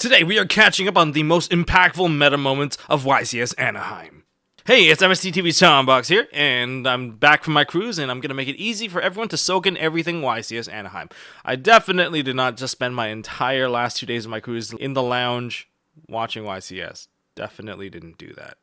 Today we are catching up on the most impactful meta moments of YCS Anaheim. Hey, it's MST.TV's Tombox here, and I'm back from my cruise, and I'm going to make it easy for everyone to soak in everything YCS Anaheim. I definitely did not just spend my entire last 2 days of my cruise in the lounge watching YCS. Definitely didn't do that.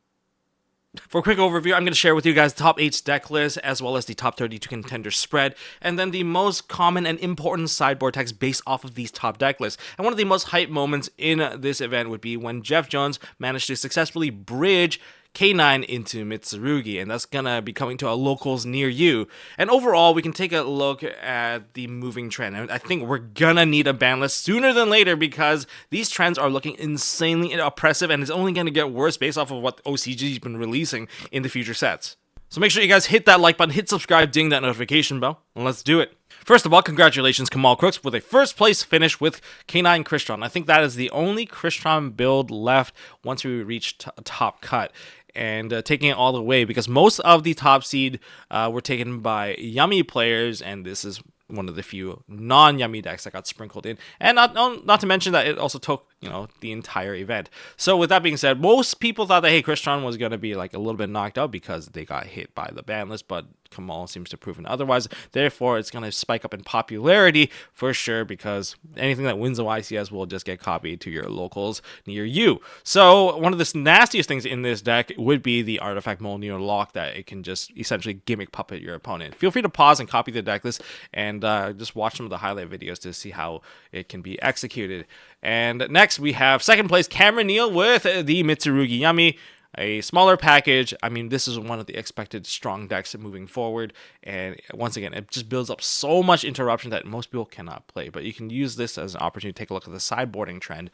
For a quick overview, I'm going to share with you guys the top 8 deck list, as well as the top 32 contender spread, and then the most common and important sideboard decks based off of these top deck lists. And one of the most hype moments in this event would be when Jeff Jones managed to successfully bridge K9 into Mitsurugi, and that's gonna be coming to our locals near you. And overall, we can take a look at the moving trend, and I think we're gonna need a ban list sooner than later because these trends are looking insanely oppressive, and it's only gonna get worse based off of what OCG's been releasing in the future sets. So make sure you guys hit that like button, hit subscribe, ding that notification bell, and let's do it. First of all, congratulations Kamal Crooks with a first place finish with K9 Crystron. I think that is the only Crystron build left once we reach top cut. And taking it all the way, because most of the top seed were taken by Yummy players, and this is one of the few non-Yummy decks that got sprinkled in, and not to mention that it also took the entire event. So with that being said, most people thought that hey, Crystron was going to be like a little bit knocked out because they got hit by the ban list, but Kamal seems to prove otherwise. Therefore, it's going to spike up in popularity for sure, because anything that wins the YCS will just get copied to your locals near you. So one of the nastiest things in this deck would be the Artifact Molnir Lock, that it can just essentially gimmick puppet your opponent. Feel free to pause and copy the deck list and just watch some of the highlight videos to see how it can be executed. And next we have second place Cameron Neal with the Mitsurugi Yummy. A smaller package. I mean, this is one of the expected strong decks moving forward, and once again, it just builds up so much interruption that most people cannot play. But you can use this as an opportunity to take a look at the sideboarding trend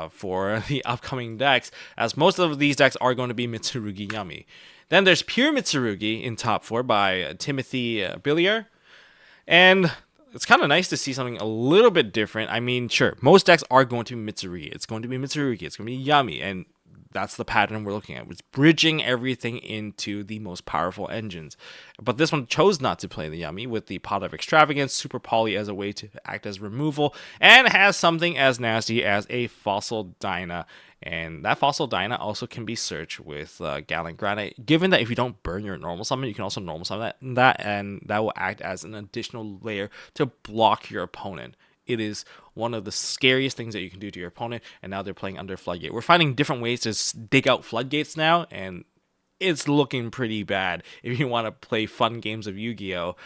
for the upcoming decks, as most of these decks are going to be Mitsurugi Yummy. Then there's Pure Mitsurugi in top 4 by Timothy Billier, and it's kind of nice to see something a little bit different. I mean, sure, most decks are going to be Mitsurugi. It's going to be Mitsurugi. It's going to be Yummy, and that's the pattern we're looking at. It's bridging everything into the most powerful engines. But this one chose not to play the Yummy with the Pot of Extravagance, Super Poly as a way to act as removal, and has something as nasty as a Fossil Dyna. And that Fossil Dyna also can be searched with Gallant Granite, given that if you don't burn your normal summon, you can also normal summon that, and that will act as an additional layer to block your opponent. It is one of the scariest things that you can do to your opponent, and now they're playing under Floodgate. We're finding different ways to dig out Floodgates now, and it's looking pretty bad. If you want to play fun games of Yu-Gi-Oh!,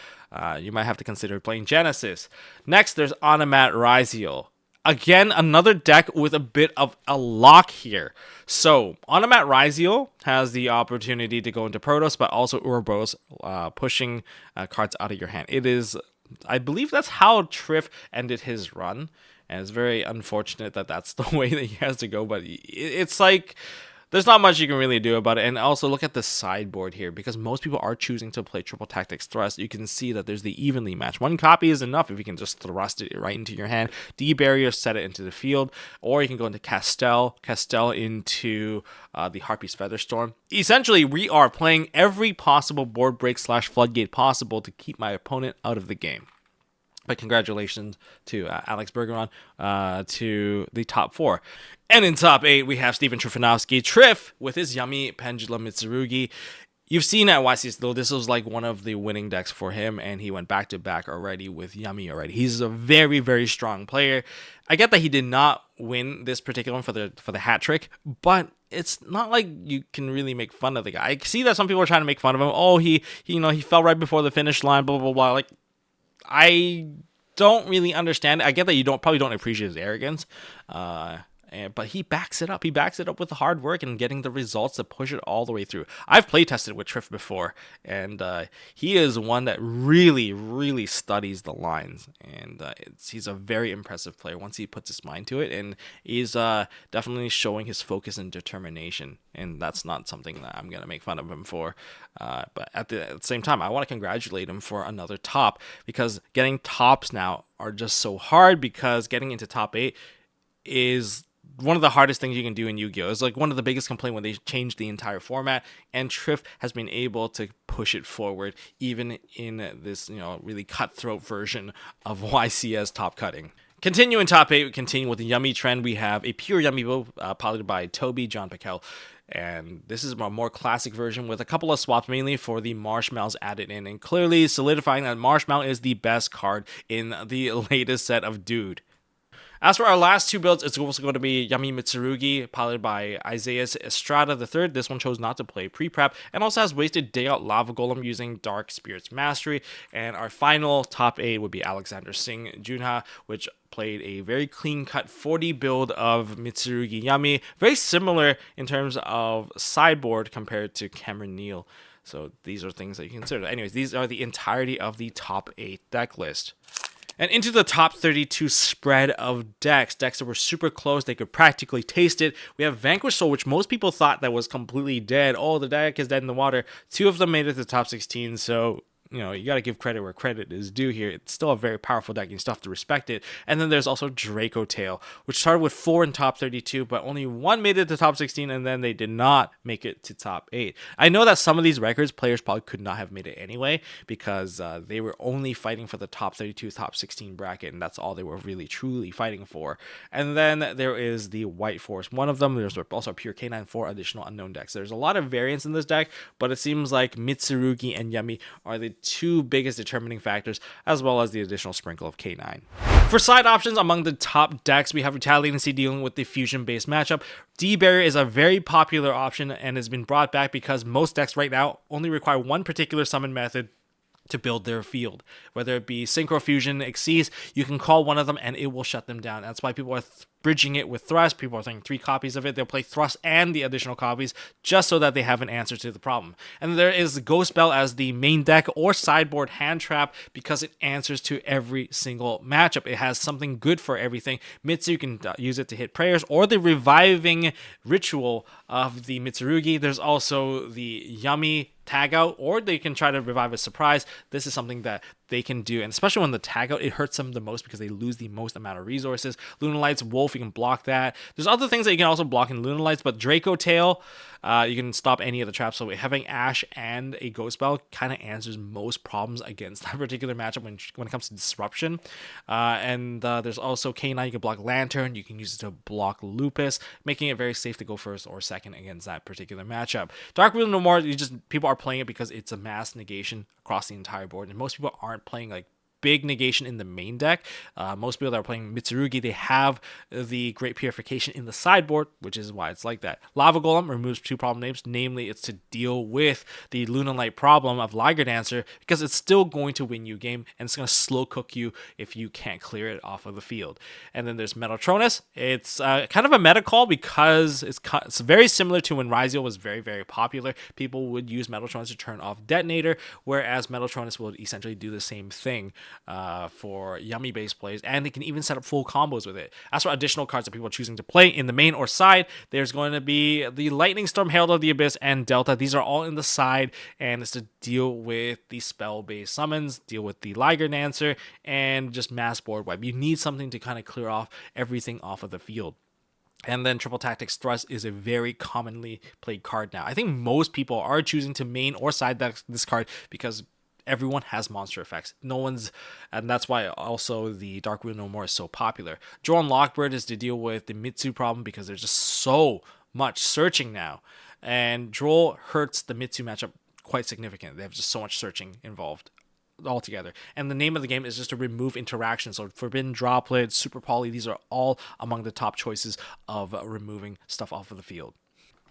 you might have to consider playing Genesis. Next, there's Onomat Ryziel. Again, another deck with a bit of a lock here. So, Onomat Ryziel has the opportunity to go into Protoss, but also Ouroboros, pushing cards out of your hand. It is, I believe that's how Triff ended his run, and it's very unfortunate that that's the way that he has to go, but it's like there's not much you can really do about it. And also look at the sideboard here, because most people are choosing to play Triple Tactics Thrust. You can see that there's the evenly match. One copy is enough if you can just thrust it right into your hand. D-Barrier, set it into the field, or you can go into Castell into the Harpy's Featherstorm. Essentially, we are playing every possible board break / floodgate possible to keep my opponent out of the game. But congratulations to Alex Bergeron to the top 4. And in top 8, we have Steven Trifanowski. Triff with his Yummy Pendulum Mitsurugi. You've seen at YCS, though, this was like one of the winning decks for him, and he went back-to-back already with Yummy already. He's a very, very strong player. I get that he did not win this particular one for the hat trick, but it's not like you can really make fun of the guy. I see that some people are trying to make fun of him. Oh, he fell right before the finish line, blah, blah, blah. Like, I don't really understand. I get that you probably don't appreciate his arrogance, but he backs it up. He backs it up with the hard work and getting the results to push it all the way through. I've play tested with Triff before, and he is one that really, really studies the lines, and he's a very impressive player once he puts his mind to it, and he's definitely showing his focus and determination, and that's not something that I'm going to make fun of him for. But at the same time, I want to congratulate him for another top, because getting tops now are just so hard, because getting into top 8 is one of the hardest things you can do in Yu-Gi-Oh! It's like one of the biggest complaints when they changed the entire format, and Triff has been able to push it forward even in this, really cutthroat version of YCS top cutting. Continuing top 8, we continue with the Yummy trend. We have a pure Yummy build piloted by Toby John Piquel. And this is a more classic version with a couple of swaps, mainly for the Marshmallows added in, and clearly solidifying that Marshmallow is the best card in the latest set of Dude. As for our last two builds, it's also going to be Yummy Mitsurugi, piloted by Isaias Estrada III. This one chose not to play pre-prep, and also has Wasted Day Out Lava Golem using Dark Spirit's Mastery. And our final top 8 would be Alexander Singh Junha, which played a very clean-cut 40 build of Mitsurugi Yummy, very similar in terms of sideboard compared to Cameron Neal. So these are things that you can consider. Anyways, these are the entirety of the top 8 deck list. And into the top 32 spread of decks that were super close. They could practically taste it. We have Vanquish Soul, which most people thought that was completely dead. Oh, the deck is dead in the water. 2 of them made it to the top 16, so you got to give credit where credit is due here. It's still a very powerful deck. You still have to respect it. And then there's also Draco Tail, which started with 4 in top 32, but only 1 made it to top 16, and then they did not make it to top 8. I know that some of these records, players probably could not have made it anyway, because they were only fighting for the top 32, top 16 bracket, and that's all they were really, truly fighting for. And then there is the White Force. One of them, there's also a Pure K9 for additional unknown decks. There's a lot of variance in this deck, but it seems like Mitsurugi and Yummy are the 2 biggest determining factors, as well as the additional sprinkle of K9. For side options among the top decks, we have Retaliating Sea dealing with the fusion-based matchup. D-Barrier is a very popular option and has been brought back because most decks right now only require one particular summon method to build their field. Whether it be Synchro Fusion, Xyz, you can call one of them and it will shut them down. That's why people are bridging it with Thrust. People are thinking 3 copies of it. They'll play Thrust and the additional copies just so that they have an answer to the problem. And there is Ghost Bell as the main deck or sideboard hand trap because it answers to every single matchup. It has something good for everything. Mitsu, you can use it to hit prayers, or the reviving ritual of the Mitsurugi. There's also the Yummy tag out, or they can try to revive a surprise. This is something that they can do, and especially when the tag out, it hurts them the most because they lose the most amount of resources. Lunalights, Wolf, you can block that. There's other things that you can also block in Lunalights, but Draco Tail, you can stop any of the traps. So having Ash and a Ghost Spell kind of answers most problems against that particular matchup when it comes to disruption. And there's also K9, you can block Lantern, you can use it to block Lupus, making it very safe to go first or second against that particular matchup. Darkwind No More, people are playing it because it's a mass negation across the entire board, and most people aren't playing like big negation in the main deck. Most people that are playing Mitsurugi, they have the Great Purification in the sideboard, which is why it's like that. Lava Golem removes 2 problem names, namely it's to deal with the Lunalight problem of Liger Dancer, because it's still going to win you a game, and it's going to slow cook you if you can't clear it off of the field. And then there's Metatronus. It's kind of a meta call because it's very similar to when Ryziel was very, very popular. People would use Metatronus to turn off Detonator, whereas Metatronus will essentially do the same thing for Yummy based plays, and they can even set up full combos with it. As for additional cards that people are choosing to play in the main or side, there's going to be the Lightning Storm, Herald of the Abyss, and Delta. These are all in the side, and it's to deal with the spell based summons, deal with the Liger Dancer, and just mass board wipe. You need something to kind of clear off everything off of the field. And then Triple Tactics Thrust is a very commonly played card now. I think most people are choosing to main or side deck this card because everyone has monster effects. And that's why also the Darkwind No More is so popular. Drone Lockbird is to deal with the Mitsu problem because there's just so much searching now. And Droll hurts the Mitsu matchup quite significantly. They have just so much searching involved altogether. And the name of the game is just to remove interactions. So Forbidden Droplet, Super Poly, these are all among the top choices of removing stuff off of the field.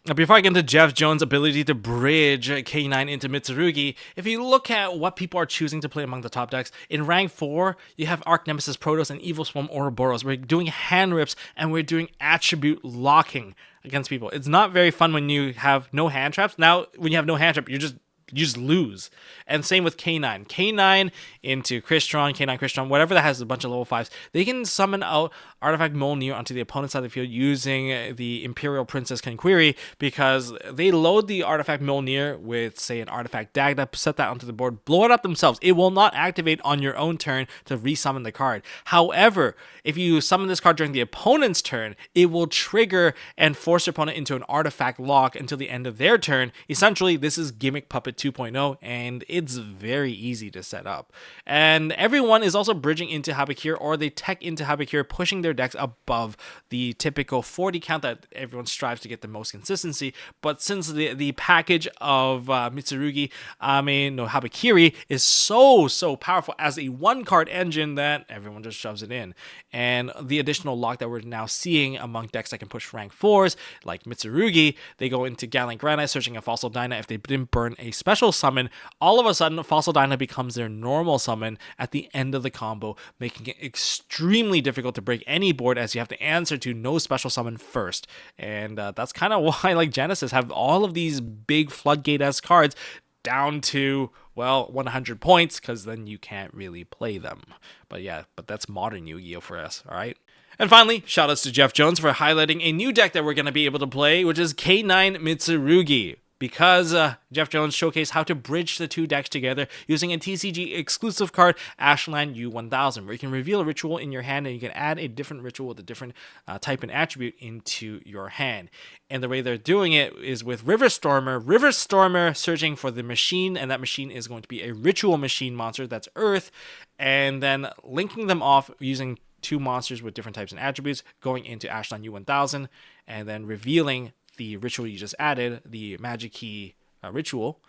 Now, before I get into Jeff Jones' ability to bridge K9 into Mitsurugi, if you look at what people are choosing to play among the top decks, in rank 4, you have Arch Nemesis Protoss and Evil Swarm Ouroboros. We're doing hand rips and we're doing attribute locking against people. It's not very fun when you have no hand traps. Now, when you have no hand trap, you just lose. And same with K9. K9 into Crystron, K9 Crystron, whatever that has a bunch of level 5s, they can summon out Artifact Mjolnir onto the opponent's side of the field using the Imperial Princess Kenquiri, because they load the Artifact Mjolnir with, say, an Artifact Dagda, set that onto the board, blow it up themselves. It will not activate on your own turn to resummon the card. However, if you summon this card during the opponent's turn, it will trigger and force your opponent into an Artifact lock until the end of their turn. Essentially, this is gimmick puppet 2.0, and it's very easy to set up. And everyone is also bridging into Habakir, or they tech into Habakir, pushing their decks above the typical 40 count that everyone strives to get the most consistency. But since the package of Mitsurugi, Habakiri is so powerful as a one-card engine that everyone just shoves it in. And the additional lock that we're now seeing among decks that can push rank 4s, like Mitsurugi, they go into Gallant Granite, searching a Fossil Dyna. If they didn't burn a special summon, all of a sudden Fossil Dyna becomes their normal summon at the end of the combo, making it extremely difficult to break any board, as you have to answer to no special summon first. And that's kind of why, like, Genesis have all of these big Floodgate-esque cards down to, well, 100 points, because then you can't really play them. But that's modern Yu-Gi-Oh! For us, alright? And finally, shoutouts to Jeff Jones for highlighting a new deck that we're going to be able to play, which is K9 Mitsurugi. Because Jeff Jones showcased how to bridge the two decks together using a TCG exclusive card, Ashland U1000, where you can reveal a ritual in your hand and you can add a different ritual with a different type and attribute into your hand. And the way they're doing it is with River Stormer searching for the machine, and that machine is going to be a ritual machine monster that's Earth, and then linking them off using two monsters with different types and attributes, going into Ashland U1000, and then revealing the ritual you just added, the Magic Key ritual,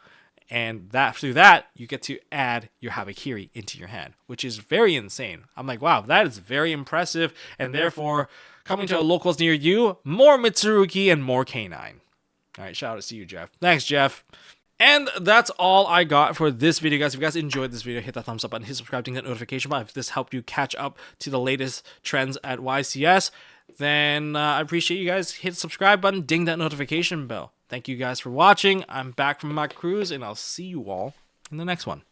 and through that you get to add your Habakiri into your hand, which is very insane. I'm like, wow, that is very impressive, and therefore, coming to locals near you, more Mitsurugi and more K9. All right, shout out to you, Jeff. Thanks, Jeff. And that's all I got for this video, guys. If you guys enjoyed this video, hit that thumbs up button, hit subscribe, ding that notification button. If this helped you catch up to the latest trends at YCS, then I appreciate you guys. Hit the subscribe button, ding that notification bell. Thank you guys for watching. I'm back from my cruise, and I'll see you all in the next one.